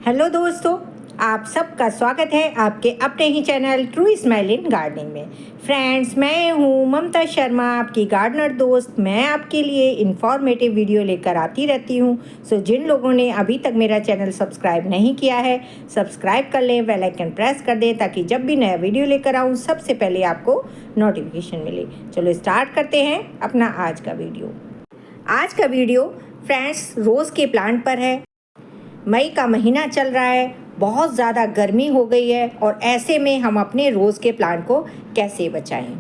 Hello दोस्तों, आप सबका स्वागत है आपके अपने ही channel True Smile in Gardening में। फ्रेंड्स, मैं हूँ ममता शर्मा, आपकी गार्डनर दोस्त। मैं आपके लिए इंफॉर्मेटिव वीडियो लेकर आती रहती हूँ। सो जिन लोगों ने अभी तक मेरा चैनल सब्सक्राइब नहीं किया है, सब्सक्राइब कर लें, बेल आइकन प्रेस कर दें ताकि जब भी नया वीडियो लेकर आऊँ सबसे पहले आपको नोटिफिकेशन मिले। चलो स्टार्ट करते हैं अपना आज का वीडियो। आज का वीडियो फ्रेंड्स रोज़ के प्लांट पर है। मई का महीना चल रहा है, बहुत ज़्यादा गर्मी हो गई है और ऐसे में हम अपने रोज़ के प्लांट को कैसे बचाएं।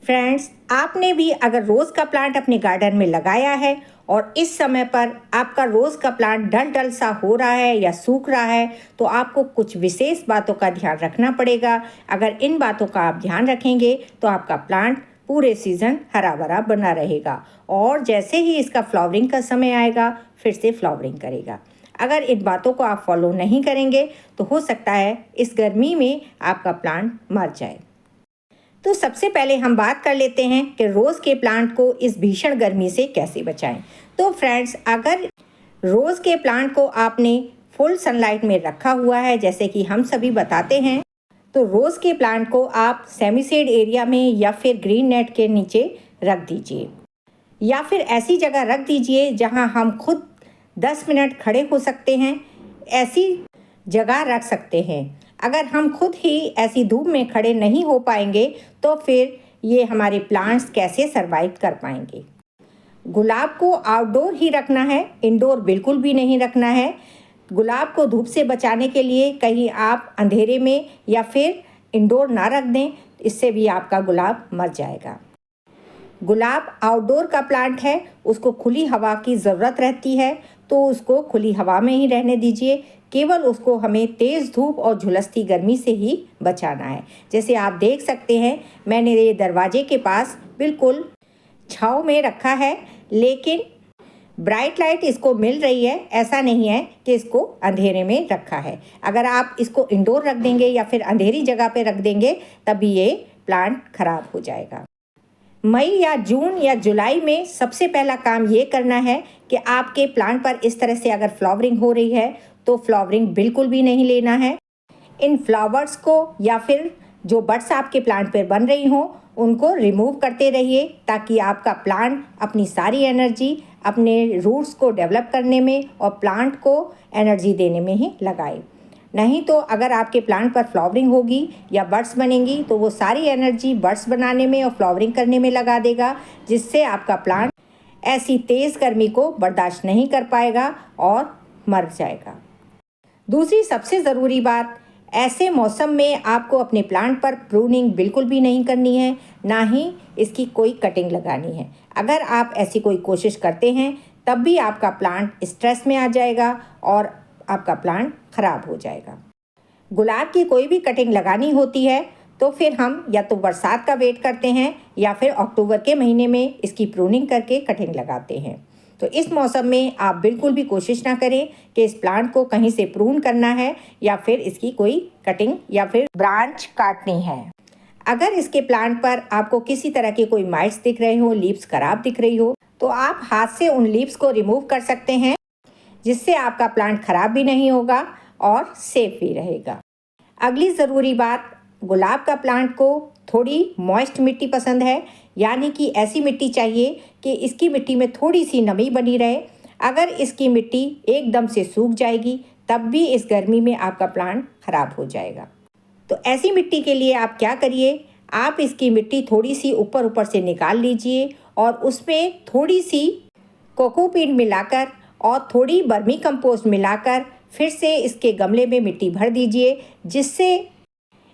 फ्रेंड्स, आपने भी अगर रोज़ का प्लांट अपने गार्डन में लगाया है और इस समय पर आपका रोज़ का प्लांट डल डल सा हो रहा है या सूख रहा है, तो आपको कुछ विशेष बातों का ध्यान रखना पड़ेगा। अगर इन बातों का आप ध्यान रखेंगे तो आपका प्लांट पूरे सीज़न हरा भरा बना रहेगा और जैसे ही इसका फ्लावरिंग का समय आएगा फिर से फ्लावरिंग करेगा। अगर इन बातों को आप फॉलो नहीं करेंगे तो हो सकता है इस गर्मी में आपका प्लांट मर जाए। तो सबसे पहले हम बात कर लेते हैं कि रोज़ के प्लांट को इस भीषण गर्मी से कैसे बचाएं। तो फ्रेंड्स, अगर रोज़ के प्लांट को आपने फुल सनलाइट में रखा हुआ है, जैसे कि हम सभी बताते हैं, तो रोज़ के प्लांट को आप सेमी शेड एरिया में या फिर ग्रीन नेट के नीचे रख दीजिए या फिर ऐसी जगह रख दीजिए जहां हम खुद 10 मिनट खड़े हो सकते हैं। ऐसी जगह रख सकते हैं। अगर हम खुद ही ऐसी धूप में खड़े नहीं हो पाएंगे तो फिर ये हमारे प्लांट्स कैसे सरवाइव कर पाएंगे। गुलाब को आउटडोर ही रखना है, इंडोर बिल्कुल भी नहीं रखना है। गुलाब को धूप से बचाने के लिए कहीं आप अंधेरे में या फिर इंडोर ना रख दें, इससे भी आपका गुलाब मर जाएगा। गुलाब आउटडोर का प्लांट है, उसको खुली हवा की ज़रूरत रहती है, तो उसको खुली हवा में ही रहने दीजिए। केवल उसको हमें तेज़ धूप और झुलसती गर्मी से ही बचाना है। जैसे आप देख सकते हैं, मैंने ये दरवाजे के पास बिल्कुल छाँव में रखा है, लेकिन ब्राइट लाइट इसको मिल रही है। ऐसा नहीं है कि इसको अंधेरे में रखा है। अगर आप इसको इंडोर रख देंगे या फिर अंधेरी जगह पे रख देंगे तभी ये प्लांट खराब हो जाएगा। मई या जून या जुलाई में सबसे पहला काम ये करना है कि आपके प्लांट पर इस तरह से अगर फ्लावरिंग हो रही है तो फ्लावरिंग बिल्कुल भी नहीं लेना है। इन फ्लावर्स को या फिर जो बड्स आपके प्लांट पर बन रही हों उनको रिमूव करते रहिए ताकि आपका प्लांट अपनी सारी एनर्जी अपने रूट्स को डेवलप करने में और प्लांट को एनर्जी देने में ही लगाए। नहीं तो अगर आपके प्लांट पर फ्लावरिंग होगी या बड्स बनेंगी तो वो सारी एनर्जी बड्स बनाने में और फ्लावरिंग करने में लगा देगा, जिससे आपका प्लांट ऐसी तेज़ गर्मी को बर्दाश्त नहीं कर पाएगा और मर जाएगा। दूसरी सबसे ज़रूरी बात, ऐसे मौसम में आपको अपने प्लांट पर प्रूनिंग बिल्कुल भी नहीं करनी है, ना ही इसकी कोई कटिंग लगानी है। अगर आप ऐसी कोई कोशिश करते हैं तब भी आपका प्लांट स्ट्रेस में आ जाएगा और आपका प्लांट खराब हो जाएगा। गुलाब की कोई भी कटिंग लगानी होती है तो फिर हम या तो बरसात का वेट करते हैं या फिर अक्टूबर के महीने में इसकी प्रूनिंग करके कटिंग लगाते हैं। तो इस मौसम में आप बिल्कुल भी कोशिश ना करें कि इस प्लांट को कहीं से प्रून करना है या फिर इसकी कोई कटिंग या फिर ब्रांच काटनी है। अगर इसके प्लांट पर आपको किसी तरह के कोई माइट्स दिख रहे हो, लीव्स खराब दिख रही हो, तो आप हाथ से उन लीव्स को रिमूव कर सकते हैं, जिससे आपका प्लांट खराब भी नहीं होगा और सेफ भी रहेगा। अगली ज़रूरी बात, गुलाब का प्लांट को थोड़ी मॉइस्ट मिट्टी पसंद है, यानी कि ऐसी मिट्टी चाहिए कि इसकी मिट्टी में थोड़ी सी नमी बनी रहे। अगर इसकी मिट्टी एकदम से सूख जाएगी तब भी इस गर्मी में आपका प्लांट खराब हो जाएगा। तो ऐसी मिट्टी के लिए आप क्या करिए, आप इसकी मिट्टी थोड़ी सी ऊपर ऊपर से निकाल लीजिए और उसमें थोड़ी सी कोकोपीट मिलाकर और थोड़ी वर्मी कंपोस्ट मिलाकर फिर से इसके गमले में मिट्टी भर दीजिए, जिससे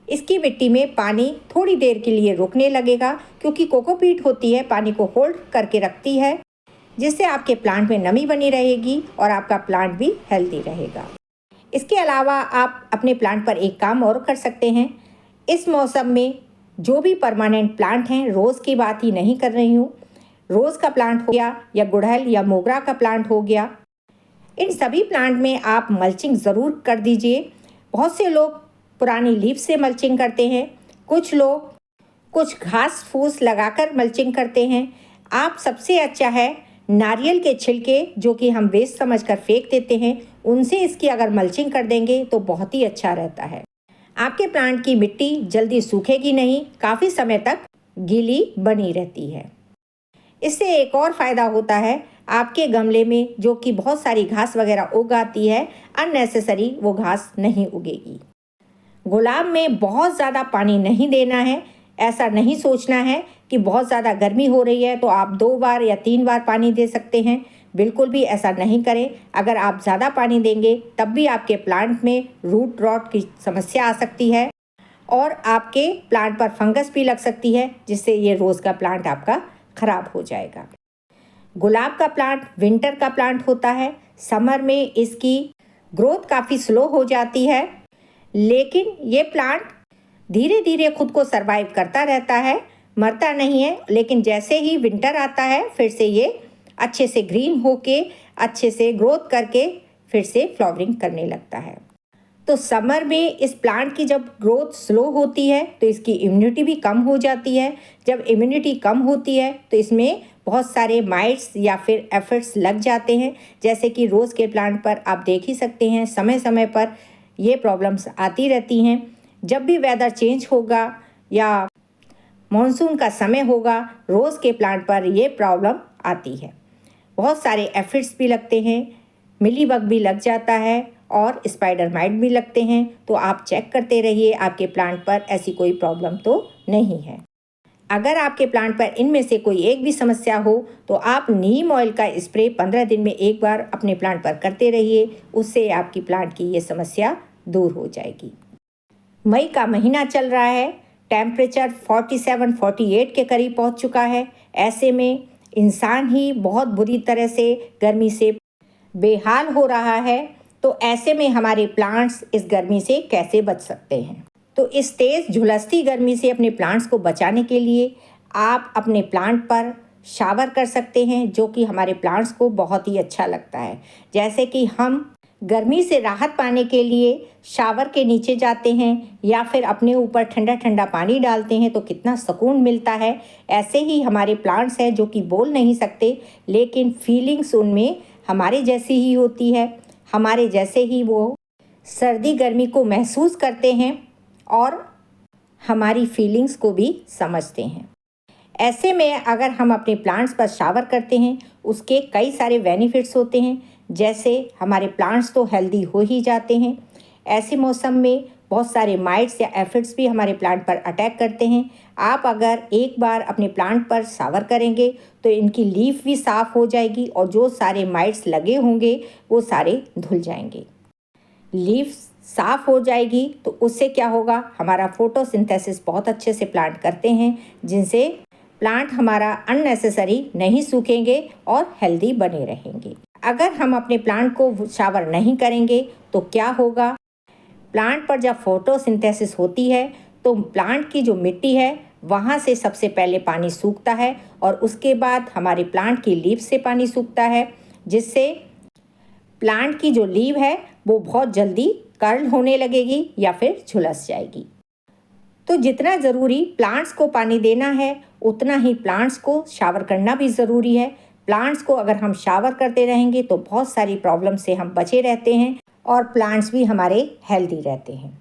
इसकी मिट्टी में पानी थोड़ी देर के लिए रुकने लगेगा, क्योंकि कोकोपीट होती है पानी को होल्ड करके रखती है, जिससे आपके प्लांट में नमी बनी रहेगी और आपका प्लांट भी हेल्दी रहेगा। इसके अलावा आप अपने प्लांट पर एक काम और कर सकते हैं। इस मौसम में जो भी परमानेंट प्लांट हैं, रोज़ की बात ही नहीं कर रही हूँ, रोज़ का प्लांट हो गया या गुड़हल या मोगरा का प्लांट हो गया, इन सभी प्लांट में आप मल्चिंग ज़रूर कर दीजिए। बहुत से लोग पुरानी लीफ से मल्चिंग करते हैं, कुछ लोग कुछ घास फूस लगाकर मल्चिंग करते हैं। आप सबसे अच्छा है नारियल के छिलके, जो कि हम वेस्ट समझकर फेंक देते हैं, उनसे इसकी अगर मल्चिंग कर देंगे तो बहुत ही अच्छा रहता है। आपके प्लांट की मिट्टी जल्दी सूखेगी नहीं, काफ़ी समय तक गीली बनी रहती है। इससे एक और फ़ायदा होता है, आपके गमले में जो कि बहुत सारी घास वगैरह उग आती है, अननेसेसरी वो घास नहीं उगेगी। गुलाब में बहुत ज़्यादा पानी नहीं देना है। ऐसा नहीं सोचना है कि बहुत ज़्यादा गर्मी हो रही है तो आप 2 बार या 3 बार पानी दे सकते हैं, बिल्कुल भी ऐसा नहीं करें। अगर आप ज़्यादा पानी देंगे तब भी आपके प्लांट में रूट रॉट की समस्या आ सकती है और आपके प्लांट पर फंगस भी लग सकती है, जिससे ये रोज़ का प्लांट आपका ख़राब हो जाएगा। गुलाब का प्लांट विंटर का प्लांट होता है। समर में इसकी ग्रोथ काफ़ी स्लो हो जाती है, लेकिन ये प्लांट धीरे धीरे खुद को सरवाइव करता रहता है, मरता नहीं है। लेकिन जैसे ही विंटर आता है फिर से ये अच्छे से ग्रीन होके अच्छे से ग्रोथ करके फिर से फ्लावरिंग करने लगता है। तो समर में इस प्लांट की जब ग्रोथ स्लो होती है तो इसकी इम्यूनिटी भी कम हो जाती है। जब इम्यूनिटी कम होती है तो इसमें बहुत सारे माइट्स या फिर एफिड्स लग जाते हैं, जैसे कि रोज़ के प्लांट पर आप देख ही सकते हैं। समय समय पर ये प्रॉब्लम्स आती रहती हैं। जब भी वेदर चेंज होगा या मॉनसून का समय होगा, रोज़ के प्लांट पर ये प्रॉब्लम आती है। बहुत सारे एफिड्स भी लगते हैं, मिलीबग भी लग जाता है और स्पाइडर माइट भी लगते हैं। तो आप चेक करते रहिए आपके प्लांट पर ऐसी कोई प्रॉब्लम तो नहीं है। अगर आपके प्लांट पर इनमें से कोई एक भी समस्या हो तो आप नीम ऑयल का स्प्रे 15 दिन में एक बार अपने प्लांट पर करते रहिए, उससे आपकी प्लांट की ये समस्या दूर हो जाएगी। मई का महीना चल रहा है, टेम्परेचर 47-48 के करीब पहुंच चुका है। ऐसे में इंसान ही बहुत बुरी तरह से गर्मी से बेहाल हो रहा है। तो ऐसे में हमारे प्लांट्स इस गर्मी से कैसे बच सकते हैं? तो इस तेज़ झुलसती गर्मी से अपने प्लांट्स को बचाने के लिए आप अपने प्लांट पर शावर कर सकते हैं, जो कि हमारे प्लांट्स को बहुत ही अच्छा लगता है। जैसे कि हम गर्मी से राहत पाने के लिए शावर के नीचे जाते हैं या फिर अपने ऊपर ठंडा ठंडा पानी डालते हैं तो कितना सुकून मिलता है। ऐसे ही हमारे प्लांट्स हैं जो कि बोल नहीं सकते, लेकिन फीलिंग्स उनमें हमारे जैसी ही होती है। हमारे जैसे ही वो सर्दी गर्मी को महसूस करते हैं और हमारी फीलिंग्स को भी समझते हैं। ऐसे में अगर हम अपने प्लांट्स पर शावर करते हैं, उसके कई सारे बेनिफिट्स होते हैं। जैसे हमारे प्लांट्स तो हेल्दी हो ही जाते हैं। ऐसे मौसम में बहुत सारे माइट्स या एफिड्स भी हमारे प्लांट पर अटैक करते हैं। आप अगर एक बार अपने प्लांट पर शावर करेंगे तो इनकी लीफ भी साफ़ हो जाएगी और जो सारे माइट्स लगे होंगे वो सारे धुल जाएंगे। लीफ साफ़ हो जाएगी तो उससे क्या होगा, हमारा फोटोसिंथेसिस बहुत अच्छे से प्लांट करते हैं, जिनसे प्लांट हमारा अननेसेसरी नहीं सूखेंगे और हेल्दी बने रहेंगे। अगर हम अपने प्लांट को शावर नहीं करेंगे तो क्या होगा, प्लांट पर जब फोटोसिंथेसिस होती है तो प्लांट की जो मिट्टी है वहाँ से सबसे पहले पानी सूखता है और उसके बाद हमारे प्लांट की लीफ से पानी सूखता है, जिससे प्लांट की जो लीव है वो बहुत जल्दी कर्ल होने लगेगी या फिर झुलस जाएगी। तो जितना ज़रूरी प्लांट्स को पानी देना है उतना ही प्लांट्स को शावर करना भी ज़रूरी है। प्लांट्स को अगर हम शावर करते रहेंगे तो बहुत सारी प्रॉब्लम से हम बचे रहते हैं और प्लांट्स भी हमारे हेल्दी रहते हैं।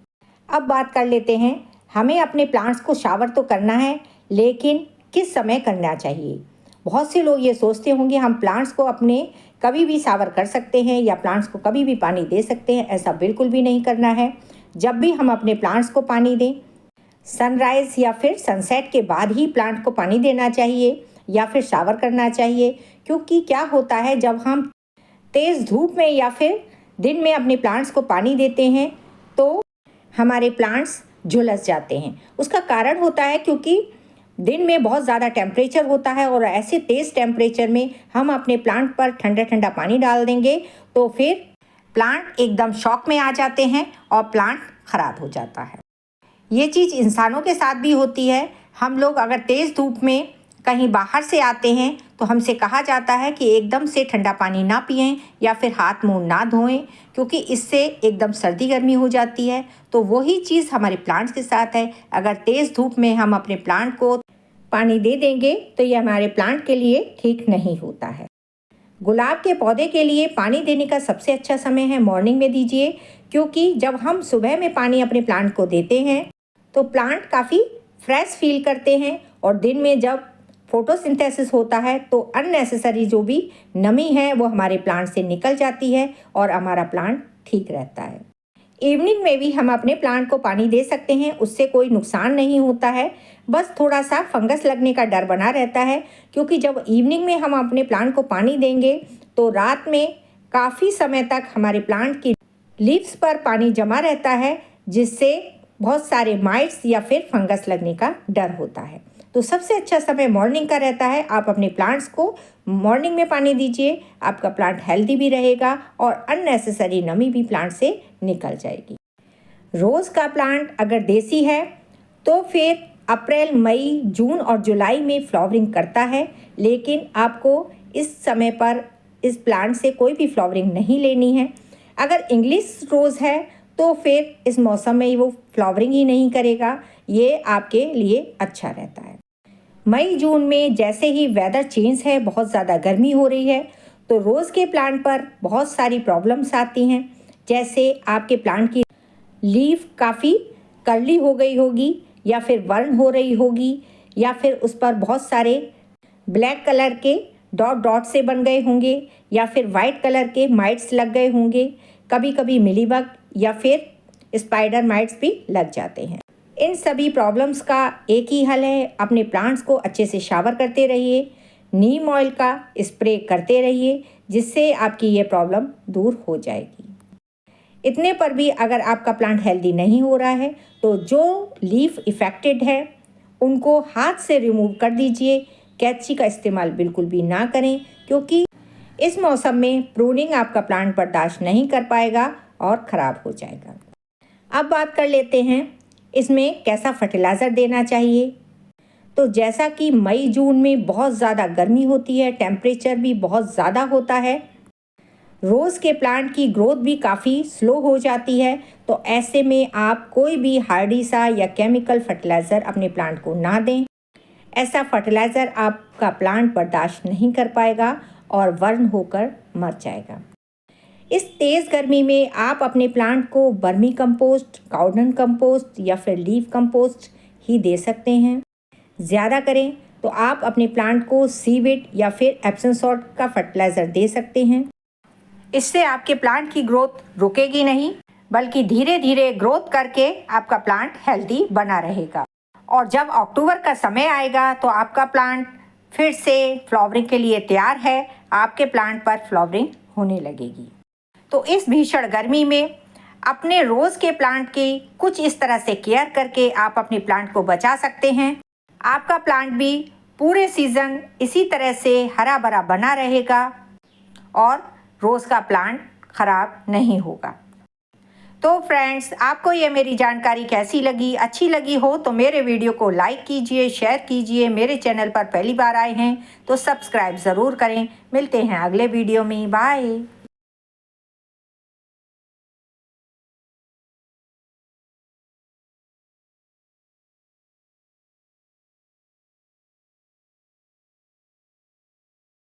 अब बात कर लेते हैं, हमें अपने प्लांट्स को शावर तो करना है, लेकिन किस समय करना चाहिए। बहुत से लोग ये सोचते होंगे हम प्लांट्स को अपने कभी भी शावर कर सकते हैं या प्लांट्स को कभी भी पानी दे सकते हैं। ऐसा बिल्कुल भी नहीं करना है। जब भी हम अपने प्लांट्स को पानी दें, सनराइज़ या फिर सनसेट के बाद ही प्लांट को पानी देना चाहिए या फिर शावर करना चाहिए। क्योंकि क्या होता है, जब हम तेज़ धूप में या फिर दिन में अपने प्लांट्स को पानी देते हैं तो हमारे प्लांट्स झुलस जाते हैं। उसका कारण होता है क्योंकि दिन में बहुत ज़्यादा टेम्परेचर होता है और ऐसे तेज़ टेम्परेचर में हम अपने प्लांट पर ठंडा ठंडा पानी डाल देंगे तो फिर प्लांट एकदम शॉक में आ जाते हैं और प्लांट ख़राब हो जाता है। ये चीज़ इंसानों के साथ भी होती है। हम लोग अगर तेज़ धूप में कहीं बाहर से आते हैं तो हमसे कहा जाता है कि एकदम से ठंडा पानी ना पिएं या फिर हाथ मुंह ना धोएं, क्योंकि इससे एकदम सर्दी गर्मी हो जाती है। तो वही चीज़ हमारे प्लांट्स के साथ है। अगर तेज़ धूप में हम अपने प्लांट को पानी दे देंगे तो ये हमारे प्लांट के लिए ठीक नहीं होता है। गुलाब के पौधे के लिए पानी देने का सबसे अच्छा समय है मॉर्निंग में दीजिए, क्योंकि जब हम सुबह में पानी अपने प्लांट को देते हैं तो प्लांट काफ़ी फ्रेश फील करते हैं और दिन में जब फोटोसिंथेसिस होता है तो अननेसेसरी जो भी नमी है वो हमारे प्लांट से निकल जाती है और हमारा प्लांट ठीक रहता है। इवनिंग में भी हम अपने प्लांट को पानी दे सकते हैं, उससे कोई नुकसान नहीं होता है। बस थोड़ा सा फंगस लगने का डर बना रहता है, क्योंकि जब इवनिंग में हम अपने प्लांट को पानी देंगे तो रात में काफ़ी समय तक हमारे प्लांट की लीव्स पर पानी जमा रहता है, जिससे बहुत सारे माइट्स या फिर फंगस लगने का डर होता है। तो सबसे अच्छा समय मॉर्निंग का रहता है। आप अपने प्लांट्स को मॉर्निंग में पानी दीजिए, आपका प्लांट हेल्दी भी रहेगा और अननेसेसरी नमी भी प्लांट से निकल जाएगी। रोज़ का प्लांट अगर देसी है तो फिर अप्रैल, मई, जून और जुलाई में फ्लावरिंग करता है, लेकिन आपको इस समय पर इस प्लांट से कोई भी फ्लावरिंग नहीं लेनी है। अगर इंग्लिश रोज़ है तो फिर इस मौसम में वो फ्लावरिंग ही नहीं करेगा, ये आपके लिए अच्छा रहता है। मई जून में जैसे ही वेदर चेंज है, बहुत ज़्यादा गर्मी हो रही है, तो रोज़ के प्लांट पर बहुत सारी प्रॉब्लम्स आती हैं। जैसे आपके प्लांट की लीफ काफ़ी कर्ली हो गई होगी, या फिर बर्न हो रही होगी, या फिर उस पर बहुत सारे ब्लैक कलर के डॉट डॉट से बन गए होंगे, या फिर वाइट कलर के माइट्स लग गए होंगे। कभी कभी मिलीबग या फिर स्पाइडर माइट्स भी लग जाते हैं। इन सभी प्रॉब्लम्स का एक ही हल है, अपने प्लांट्स को अच्छे से शावर करते रहिए, नीम ऑयल का स्प्रे करते रहिए, जिससे आपकी ये प्रॉब्लम दूर हो जाएगी। इतने पर भी अगर आपका प्लांट हेल्दी नहीं हो रहा है तो जो लीफ इफ़ेक्टेड है उनको हाथ से रिमूव कर दीजिए। कैंची का इस्तेमाल बिल्कुल भी ना करें, क्योंकि इस मौसम में प्रूनिंग आपका प्लांट बर्दाश्त नहीं कर पाएगा और ख़राब हो जाएगा। अब बात कर लेते हैं इसमें कैसा फर्टिलाइज़र देना चाहिए। तो जैसा कि मई जून में बहुत ज़्यादा गर्मी होती है, टेम्परेचर भी बहुत ज़्यादा होता है, रोज़ के प्लांट की ग्रोथ भी काफ़ी स्लो हो जाती है, तो ऐसे में आप कोई भी हार्डी सा या केमिकल फर्टिलाइज़र अपने प्लांट को ना दें। ऐसा फर्टिलाइज़र आपका प्लांट बर्दाश्त नहीं कर पाएगा और वर्न होकर मर जाएगा। इस तेज़ गर्मी में आप अपने प्लांट को वर्मी कंपोस्ट, काउडन कंपोस्ट या फिर लीफ कंपोस्ट ही दे सकते हैं। ज़्यादा करें तो आप अपने प्लांट को सीविड या फिर एप्सम सॉल्ट का फर्टिलाइज़र दे सकते हैं। इससे आपके प्लांट की ग्रोथ रुकेगी नहीं, बल्कि धीरे धीरे ग्रोथ करके आपका प्लांट हेल्दी बना रहेगा। और जब अक्टूबर का समय आएगा तो आपका प्लांट फिर से फ्लावरिंग के लिए तैयार है, आपके प्लांट पर फ्लावरिंग होने लगेगी। तो इस भीषण गर्मी में अपने रोज़ के प्लांट की कुछ इस तरह से केयर करके आप अपने प्लांट को बचा सकते हैं। आपका प्लांट भी पूरे सीज़न इसी तरह से हरा भरा बना रहेगा और रोज़ का प्लांट ख़राब नहीं होगा। तो फ्रेंड्स, आपको ये मेरी जानकारी कैसी लगी? अच्छी लगी हो तो मेरे वीडियो को लाइक कीजिए, शेयर कीजिए। मेरे चैनल पर पहली बार आए हैं तो सब्सक्राइब ज़रूर करें। मिलते हैं अगले वीडियो में। बाय।